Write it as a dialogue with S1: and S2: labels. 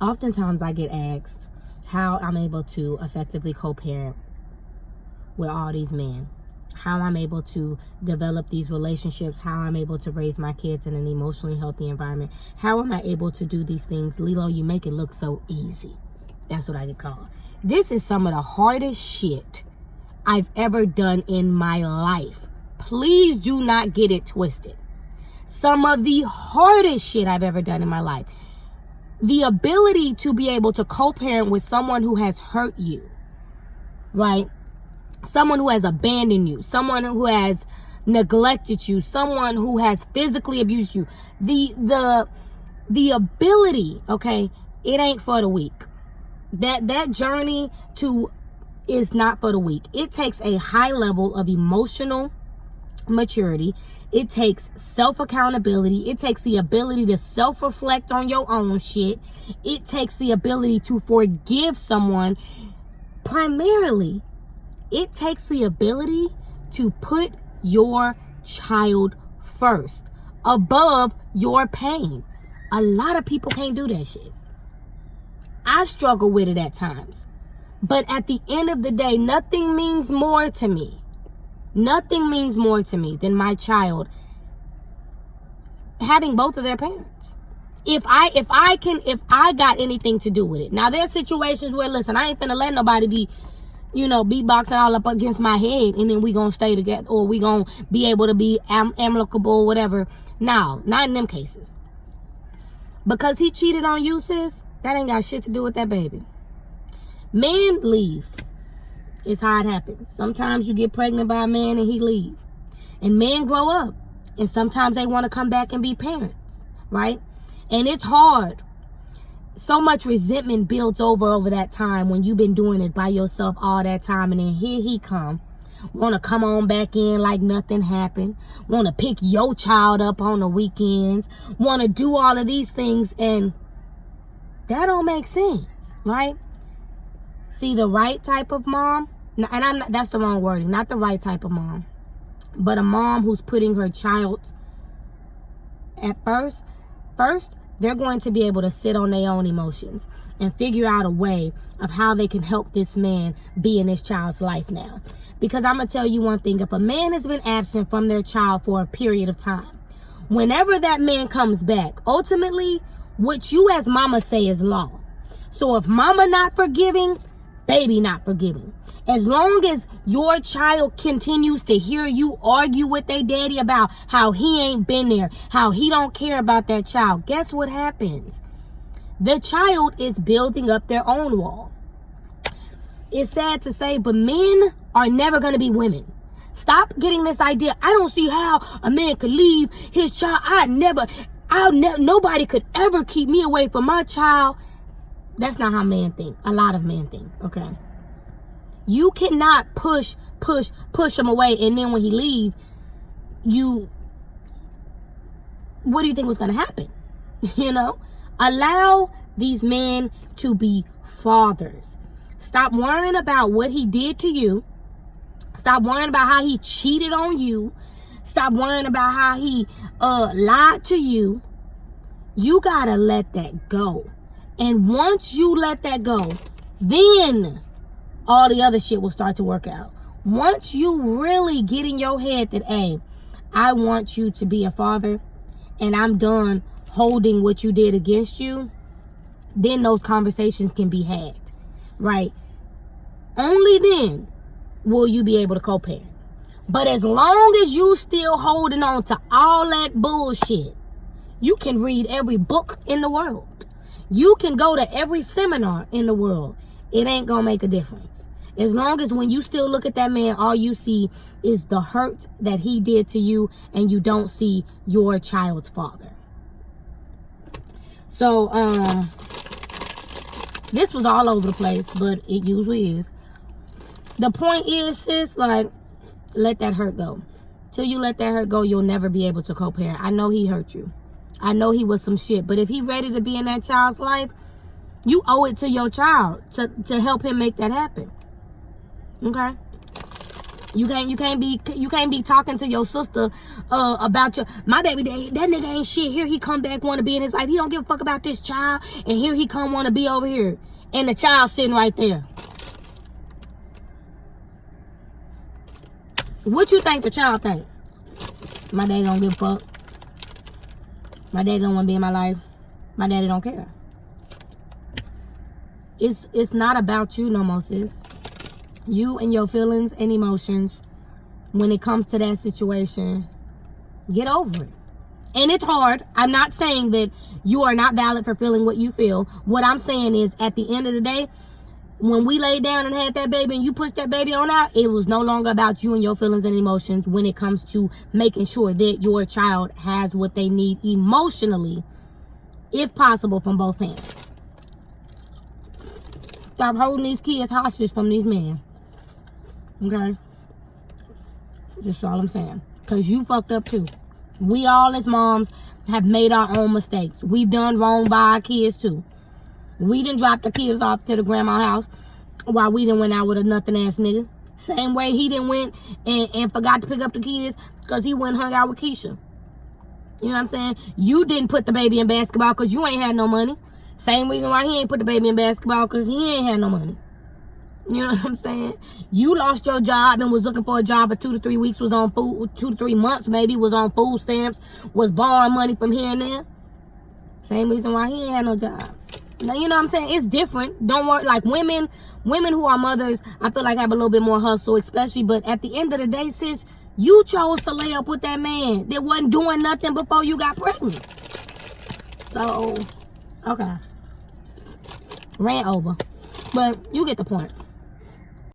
S1: Oftentimes I get asked how I'm able to effectively co-parent with all these men, how I'm able to develop these relationships, how I'm able to raise my kids in an emotionally healthy environment. How am I able to do these things? Lilo, you make it look so easy. That's what I get called. This is some of the hardest shit I've ever done in my life. Please do not get it twisted. Some of the hardest shit I've ever done in my life. The ability to be able to co-parent with someone who has hurt you, right? Someone who has abandoned you, someone who has neglected you, someone who has physically abused you. The ability, okay, it ain't for the weak. That journey is not for the weak. It takes a high level of emotional maturity. It takes self-accountability. It takes the ability to self-reflect on your own shit. It takes the ability to forgive someone. Primarily, it takes the ability to put your child first, above your pain. A lot of people can't do that shit. I struggle with it at times. But at the end of the day, nothing means more to me. Nothing means more to me than my child having both of their parents. If I got anything to do with it. Now, there's situations where, listen, I ain't finna let nobody be beatboxing all up against my head and then we gonna stay together, or we gonna be able to be amicable, whatever. No, not in them cases. Because he cheated on you, sis, that ain't got shit to do with that baby. Men leave. It's how it happens. Sometimes you get pregnant by a man and he leave. And men grow up. And sometimes they want to come back and be parents, right? And it's hard. So much resentment builds over that time when you've been doing it by yourself all that time. And then here he come. Want to come on back in like nothing happened. Want to pick your child up on the weekends. Want to do all of these things. And that don't make sense, right? See, the right type of mom, and that's the wrong wording, not the right type of mom, but a mom who's putting her child at first, they're going to be able to sit on their own emotions and figure out a way of how they can help this man be in this child's life now. Because I'm going to tell you one thing, if a man has been absent from their child for a period of time, whenever that man comes back, ultimately, what you as mama say is law. So if mama not forgiving, baby not forgiving. As long as your child continues to hear you argue with their daddy about how he ain't been there, how he don't care about that child, guess what happens? The child is building up their own wall. It's sad to say, but men are never going to be women. Stop getting this idea. I don't see how a man could leave his child. Nobody could ever keep me away from my child. That's not how men think. A lot of men think, okay? You cannot push him away, and then when he leave, what do you think was going to happen? Allow these men to be fathers. Stop worrying about what he did to you. Stop worrying about how he cheated on you. Stop worrying about how he lied to you. You got to let that go. And once you let that go, then all the other shit will start to work out. Once you really get in your head that, hey, I want you to be a father and I'm done holding what you did against you, then those conversations can be had, right? Only then will you be able to co-parent. But as long as you still holding on to all that bullshit, you can read every book in the world. You can go to every seminar in the world. It ain't gonna make a difference. As long as when you still look at that man, all you see is the hurt that he did to you and you don't see your child's father. So, this was all over the place, but it usually is. The point is, sis, like, let that hurt go. Till you let that hurt go, you'll never be able to co-parent. I know he hurt you. I know he was some shit, but if he ready to be in that child's life, you owe it to your child to help him make that happen. Okay? You can't be talking to your sister about my baby daddy. That nigga ain't shit. Here he come back want to be in his life. He don't give a fuck about this child, and here he come want to be over here, and the child sitting right there. What you think the child think? My daddy don't give a fuck. My daddy don't want to be in my life. My daddy don't care. It's not about you no more, sis. You and your feelings and emotions, when it comes to that situation, get over it. And it's hard. I'm not saying that you are not valid for feeling what you feel. What I'm saying is, at the end of the day, when we laid down and had that baby and you pushed that baby on out, it was no longer about you and your feelings and emotions when it comes to making sure that your child has what they need emotionally, if possible, from both parents. Stop holding these kids hostage from these men. Okay? Just all I'm saying. Because you fucked up too. We all as moms have made our own mistakes. We've done wrong by our kids too. We done dropped the kids off to the grandma's house while we done went out with a nothing ass nigga. Same way he done went and forgot to pick up the kids because he went and hung out with Keisha. You know what I'm saying? You didn't put the baby in basketball because you ain't had no money. Same reason why he ain't put the baby in basketball, because he ain't had no money. You know what I'm saying? You lost your job and was looking for a job for 2 to 3 weeks, was on food, 2 to 3 months maybe, was on food stamps, was borrowing money from here and there. Same reason why he ain't had no job. Now, you know what I'm saying? It's different. Don't worry. Like women who are mothers, I feel like have a little bit more hustle, especially. But at the end of the day, sis, you chose to lay up with that man that wasn't doing nothing before you got pregnant. So, okay. Ran over. But you get the point.